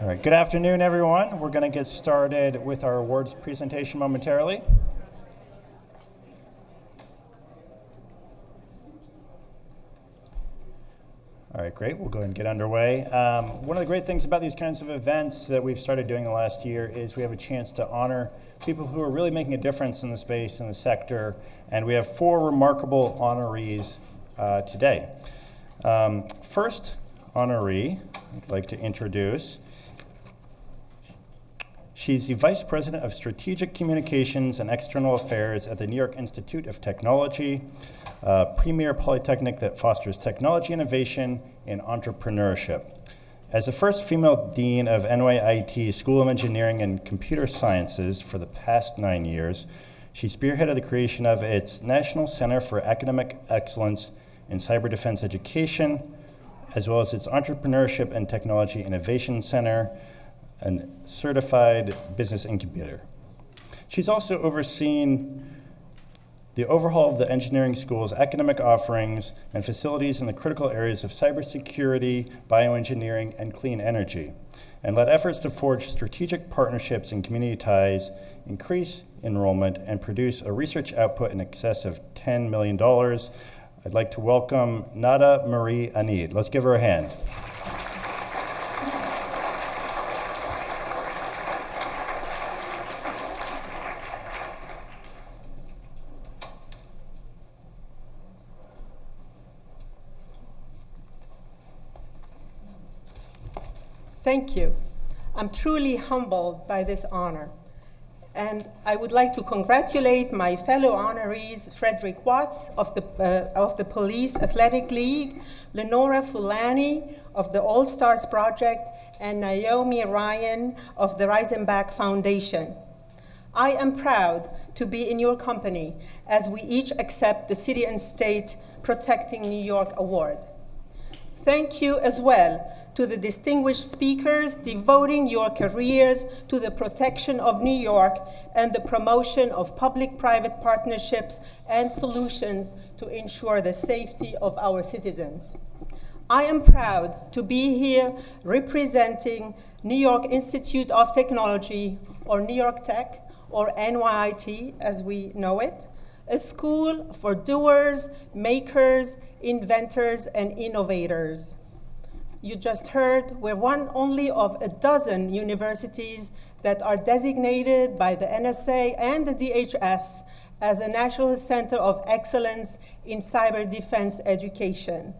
All right, good afternoon, everyone. We're going to get started with our awards presentation momentarily. All right, great. We'll go ahead and get underway. One of the great things about these kinds of events that we've started doing the last year is we have a chance to honor people who are really making a difference in the space, in the sector, and we have 4 remarkable honorees today. First honoree I'd like to introduce. She's the Vice President of Strategic Communications and External Affairs at the New York Institute of Technology, a premier polytechnic that fosters technology innovation and entrepreneurship. As the first female dean of NYIT School of Engineering and Computer Sciences for the past 9 years, she spearheaded the creation of its National Center for Academic Excellence in Cyber Defense Education, as well as its Entrepreneurship and Technology Innovation Center, a certified business incubator. She's also overseen the overhaul of the engineering school's academic offerings and facilities in the critical areas of cybersecurity, bioengineering, and clean energy, and led efforts to forge strategic partnerships and community ties, increase enrollment, and produce a research output in excess of $10 million. I'd like to welcome Nada Marie Anid. Let's give her a hand. Thank you. I'm truly humbled by this honor. And I would like to congratulate my fellow honorees, Frederick Watts of the Police Athletic League, Lenora Fulani of the All Stars Project, and Naomi Ryan of the Reisenbach Foundation. I am proud to be in your company as we each accept the City and State Protecting New York Award. Thank you as well to the distinguished speakers devoting your careers to the protection of New York and the promotion of public-private partnerships and solutions to ensure the safety of our citizens. I am proud to be here representing New York Institute of Technology, or New York Tech, or NYIT as we know it, a school for doers, makers, inventors, and innovators. You just heard we're one only of a dozen universities that are designated by the NSA and the DHS as a National Center of Excellence in Cyber Defense Education.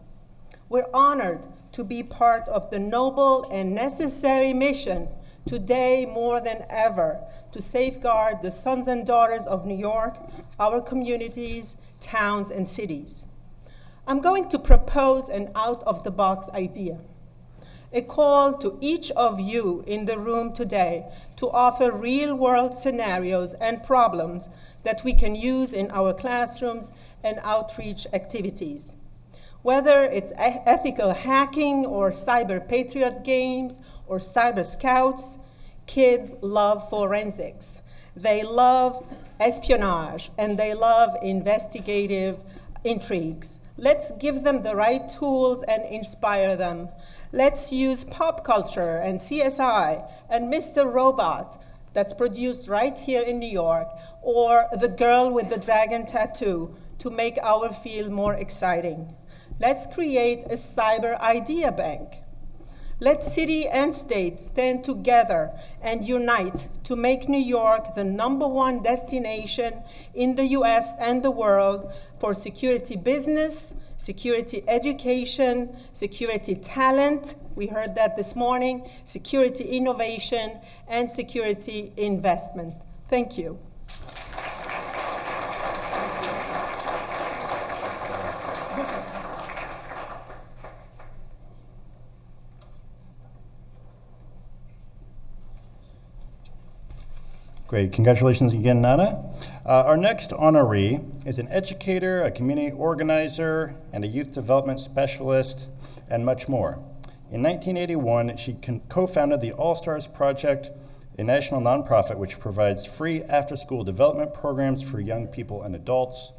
We're honored to be part of the noble and necessary mission today more than ever to safeguard the sons and daughters of New York, our communities, towns, and cities. I'm going to propose an out-of-the-box idea. A call to each of you in the room today to offer real-world scenarios and problems that we can use in our classrooms and outreach activities. Whether it's ethical hacking or cyber patriot games or cyber scouts, kids love forensics. They love espionage, and they love investigative intrigues. Let's give them the right tools and inspire them. Let's use pop culture and CSI and Mr. Robot that's produced right here in New York, or The Girl with the Dragon Tattoo to make our field more exciting. Let's create a cyber idea bank. Let city and state stand together and unite to make New York the #1 destination in the US and the world for security business, security education, security talent, we heard that this morning, security innovation, and security investment. Thank you. Great, congratulations again, Nana. Our next honoree is an educator, a community organizer, and a youth development specialist, and much more. In 1981, she co-founded the All Stars Project, a national nonprofit which provides free after-school development programs for young people and adults.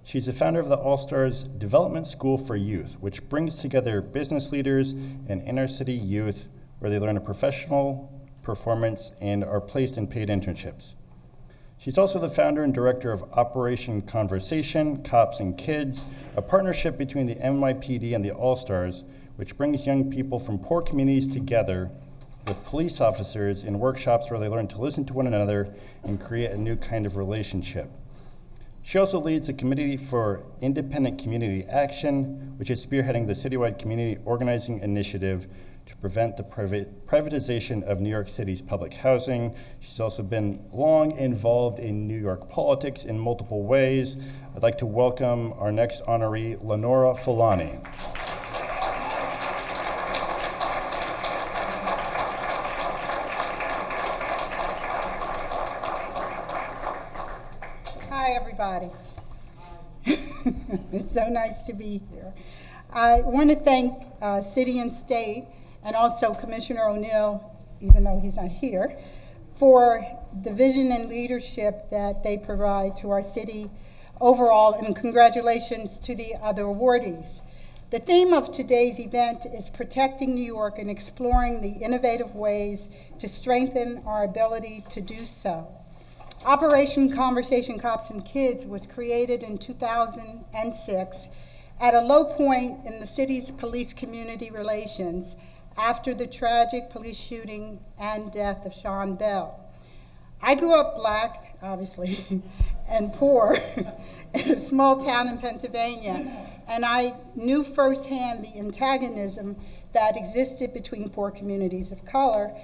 She's the founder of the All Stars Development School for Youth, which brings together business leaders and inner-city youth where they learn a professional performance and are placed in paid internships. She's also the founder and director of Operation Conversation, Cops and Kids, a partnership between the NYPD and the All-Stars, which brings young people from poor communities together with police officers in workshops where they learn to listen to one another and create a new kind of relationship. She also leads the Committee for Independent Community Action, which is spearheading the citywide community organizing initiative to prevent the privatization of New York City's public housing. She's also been long involved in New York politics in multiple ways. I'd like to welcome our next honoree, Lenora Fulani. Hi, everybody. It's so nice to be here. I want to thank City and State and also Commissioner O'Neill, even though he's not here, for the vision and leadership that they provide to our city overall, and congratulations to the other awardees. The theme of today's event is protecting New York and exploring the innovative ways to strengthen our ability to do so. Operation Conversation, Cops and Kids was created in 2006 at a low point in the city's police-community relations after the tragic police shooting and death of Sean Bell. I grew up black, obviously, and poor in a small town in Pennsylvania, and I knew firsthand the antagonism that existed between poor communities of color,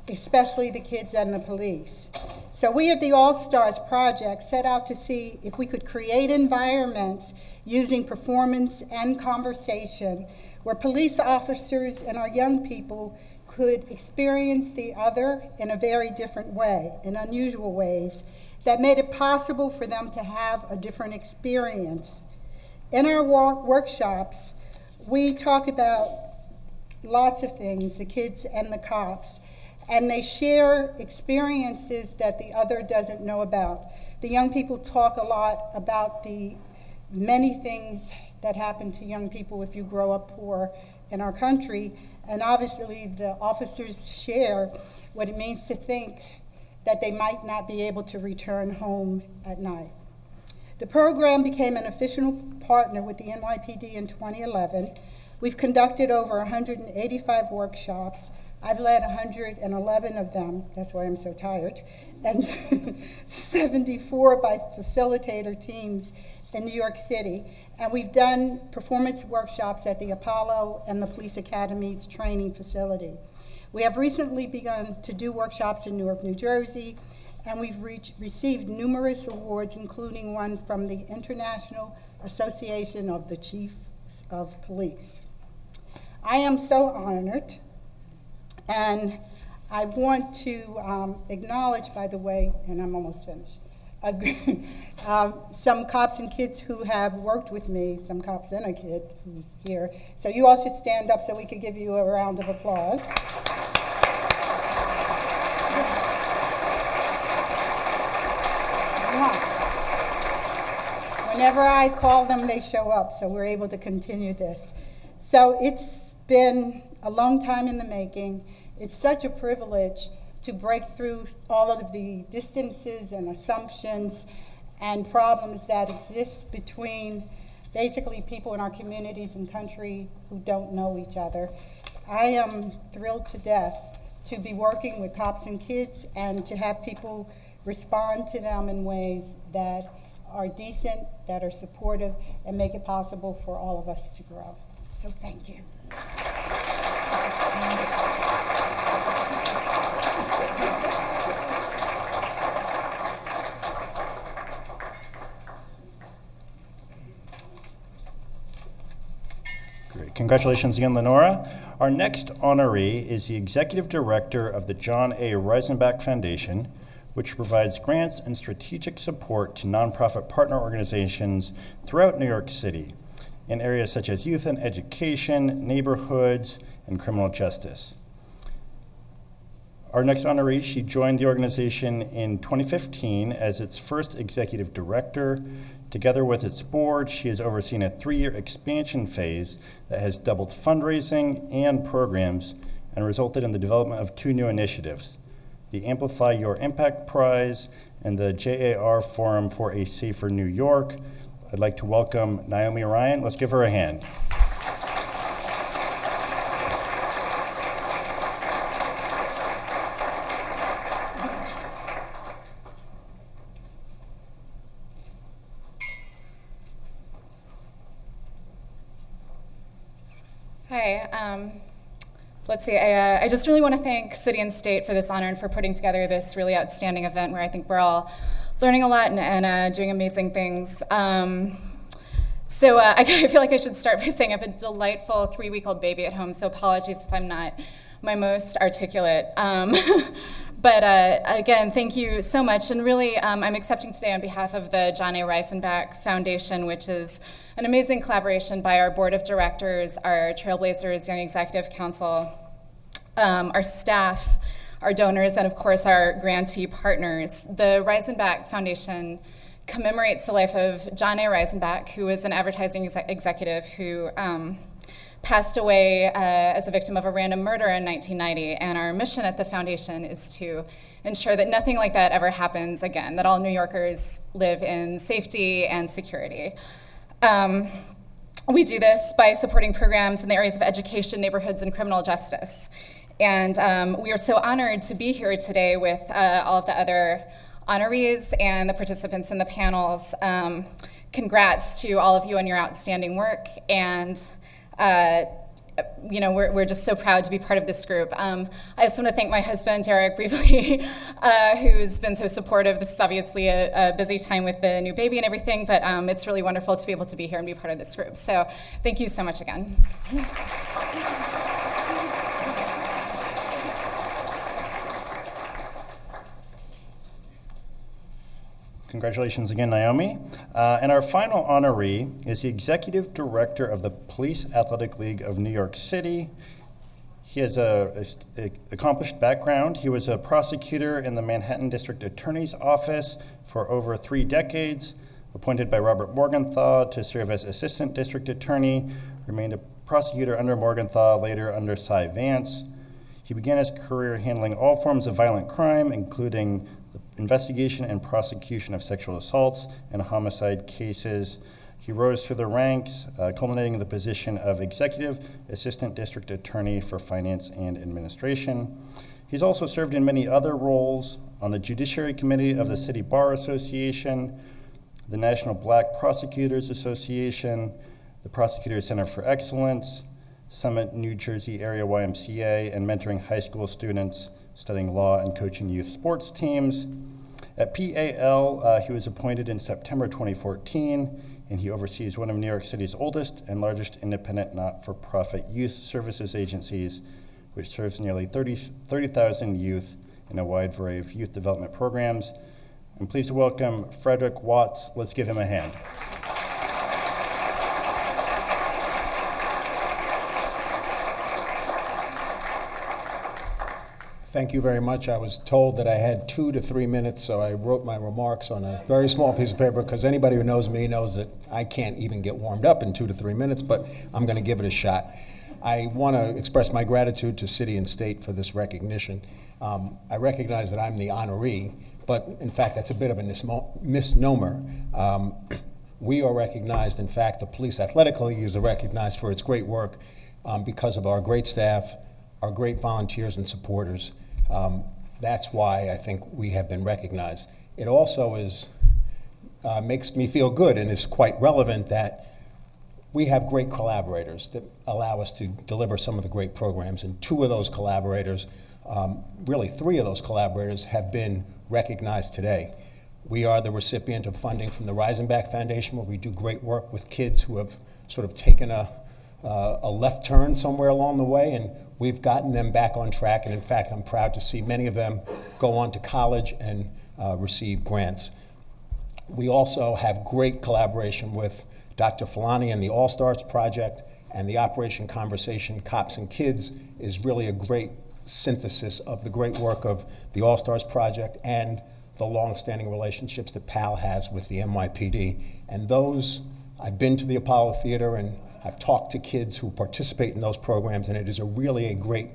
especially the kids and the police. So we at the All-Stars Project set out to see if we could create environments using performance and conversation where police officers and our young people could experience the other in a very different way, in unusual ways, that made it possible for them to have a different experience. In our workshops, we talk about lots of things, the kids and the cops, and they share experiences that the other doesn't know about. The young people talk a lot about the many things that happen to young people if you grow up poor in our country, and obviously the officers share what it means to think that they might not be able to return home at night. The program became an official partner with the NYPD in 2011. We've conducted over 185 workshops. I've led 111 of them, that's why I'm so tired, and 74 by facilitator teams in New York City. And we've done performance workshops at the Apollo and the Police Academy's training facility. We have recently begun to do workshops in Newark, New Jersey, and we've received numerous awards, including one from the International Association of the Chiefs of Police. I am so honored, and I want to acknowledge, by the way, and I'm almost finished, some cops and kids who have worked with me, some cops and a kid who's here. So you all should stand up so we could give you a round of applause. Whenever I call them, they show up, so we're able to continue this. So it's been a long time in the making. It's such a privilege to break through all of the distances and assumptions and problems that exist between basically people in our communities and country who don't know each other. I am thrilled to death to be working with cops and kids and to have people respond to them in ways that are decent, that are supportive, and make it possible for all of us to grow. So thank you. Great. Congratulations again, Lenora. Our next honoree is the Executive Director of the John A. Reisenbach Foundation, which provides grants and strategic support to nonprofit partner organizations throughout New York City in areas such as youth and education, neighborhoods, and criminal justice. Our next honoree, she joined the organization in 2015 as its first executive director. Together with its board, she has overseen a 3-year expansion phase that has doubled fundraising and programs, and resulted in the development of 2 new initiatives, the Amplify Your Impact Prize and the JAR Forum for a Safer New York. I'd like to welcome Naomi Ryan. Let's give her a hand. Hi. Let's see. I just really want to thank City and State for this honor and for putting together this really outstanding event where I think we're all learning a lot and doing amazing things. So I feel like I should start by saying I have a delightful 3-week-old baby at home, so apologies if I'm not my most articulate. But again, thank you so much. And really, I'm accepting today on behalf of the John A. Reisenbach Foundation, which is an amazing collaboration by our board of directors, our Trailblazers Young Executive Council, our staff, our donors, and of course our grantee partners. The Reisenbach Foundation commemorates the life of John A. Reisenbach, who was an advertising executive who passed away as a victim of a random murder in 1990. And our mission at the foundation is to ensure that nothing like that ever happens again, that all New Yorkers live in safety and security. We do this by supporting programs in the areas of education, neighborhoods, and criminal justice. And we are so honored to be here today with all of the other honorees and the participants in the panels. Congrats to all of you on your outstanding work. And we're just so proud to be part of this group. I just want to thank my husband, Derek, briefly, who's been so supportive. This is obviously a busy time with the new baby and everything, but it's really wonderful to be able to be here and be part of this group. So thank you so much again. Congratulations again, Naomi. And our final honoree is the Executive Director of the Police Athletic League of New York City. He has an accomplished background. He was a prosecutor in the Manhattan District Attorney's Office for over 3 decades, appointed by Robert Morgenthau to serve as Assistant District Attorney, remained a prosecutor under Morgenthau, later under Cy Vance. He began his career handling all forms of violent crime, including the investigation and prosecution of sexual assaults and homicide cases. He rose through the ranks, culminating in the position of Executive Assistant District Attorney for Finance and Administration. He's also served in many other roles on the Judiciary Committee of the City Bar Association, the National Black Prosecutors Association, the Prosecutors Center for Excellence, Summit New Jersey Area YMCA, and mentoring high school students studying law and coaching youth sports teams. At PAL, he was appointed in September 2014, and he oversees one of New York City's oldest and largest independent not-for-profit youth services agencies, which serves nearly 30,000 youth in a wide variety of youth development programs. I'm pleased to welcome Frederick Watts. Let's give him a hand. Thank you very much. I was told that I had 2 to 3 minutes, so I wrote my remarks on a very small piece of paper, because anybody who knows me knows that I can't even get warmed up in 2 to 3 minutes, but I'm going to give it a shot. I want to express my gratitude to City and State for this recognition. I recognize that I'm the honoree, but in fact, that's a bit of a misnomer. We are recognized, in fact, the Police Athletic League is recognized for its great work because of our great staff, our great volunteers and supporters. That's why I think we have been recognized. It also makes me feel good and is quite relevant that we have great collaborators that allow us to deliver some of the great programs, and 2 of those collaborators, really 3 of those collaborators, have been recognized today. We are the recipient of funding from the Reisenbach Foundation, where we do great work with kids who have sort of taken a left turn somewhere along the way, and we've gotten them back on track. And in fact, I'm proud to see many of them go on to college and receive grants. We also have great collaboration with Dr. Fulani and the All-Stars Project, and the Operation Conversation Cops and Kids is really a great synthesis of the great work of the All-Stars Project and the long-standing relationships that PAL has with the NYPD. And those, I've been to the Apollo Theater and I've talked to kids who participate in those programs, and it is really a great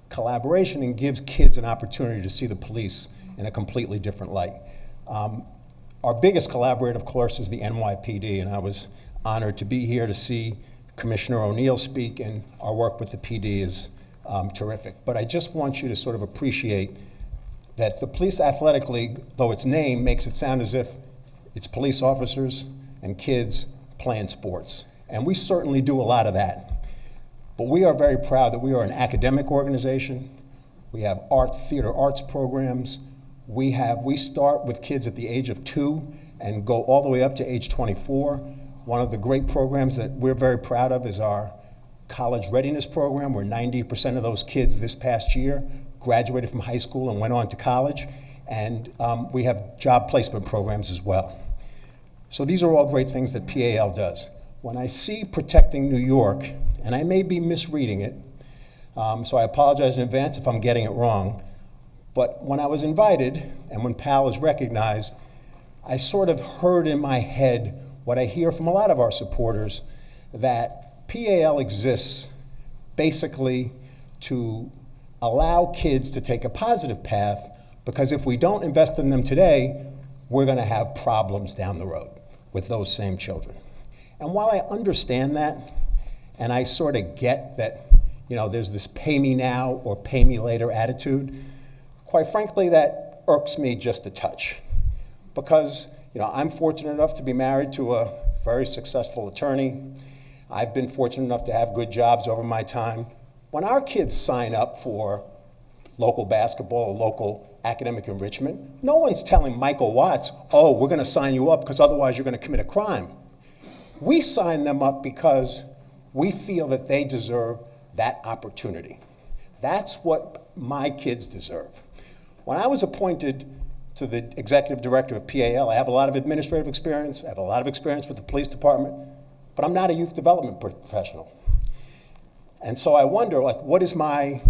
collaboration and gives kids an opportunity to see the police in a completely different light. Our biggest collaborator, of course, is the NYPD, and I was honored to be here to see Commissioner O'Neill speak, and our work with the PD is terrific. But I just want you to sort of appreciate that the Police Athletic League, though its name makes it sound as if it's police officers and kids playing sports. And we certainly do a lot of that. But we are very proud that we are an academic organization. We have theater arts programs. We start with kids at the age of 2 and go all the way up to age 24. One of the great programs that we're very proud of is our college readiness program, where 90% of those kids this past year graduated from high school and went on to college. And we have job placement programs as well. So these are all great things that PAL does. When I see Protecting New York, and I may be misreading it, so I apologize in advance if I'm getting it wrong, but when I was invited and when PAL is recognized, I sort of heard in my head what I hear from a lot of our supporters, that PAL exists basically to allow kids to take a positive path, because if we don't invest in them today, we're going to have problems down the road with those same children. And while I understand that, and I sort of get that, there's this pay me now or pay me later attitude, quite frankly, that irks me just a touch. Because, I'm fortunate enough to be married to a very successful attorney. I've been fortunate enough to have good jobs over my time. When our kids sign up for local basketball or local academic enrichment, no one's telling Michael Watts, oh, we're going to sign you up because otherwise you're going to commit a crime. We sign them up because we feel that they deserve that opportunity. That's what my kids deserve. When I was appointed to the executive director of PAL, I have a lot of administrative experience, I have a lot of experience with the police department, but I'm not a youth development professional. And so I wonder, what's my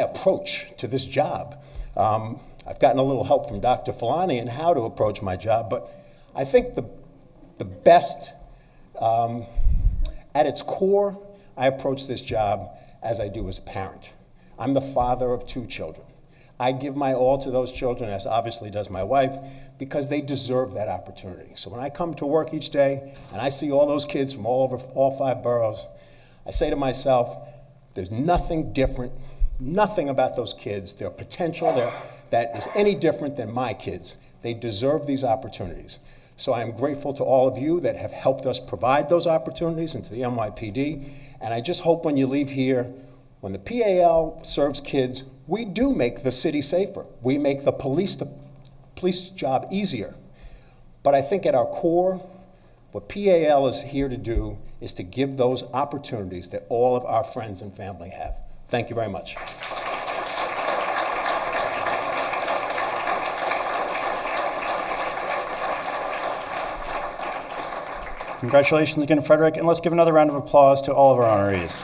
approach to this job? I've gotten a little help from Dr. Fulani in how to approach my job, but I think the best, at its core, I approach this job as I do as a parent. I'm the father of 2 children. I give my all to those children, as obviously does my wife, because they deserve that opportunity. So when I come to work each day and I see all those kids from all over all 5 boroughs, I say to myself, there's nothing different, nothing about those kids, their potential that is any different than my kids. They deserve these opportunities. So I am grateful to all of you that have helped us provide those opportunities, and to the NYPD. And I just hope when you leave here, when the PAL serves kids, we do make the city safer. We make the police job easier. But I think at our core, what PAL is here to do is to give those opportunities that all of our friends and family have. Thank you very much. Congratulations again, Frederick, and let's give another round of applause to all of our honorees.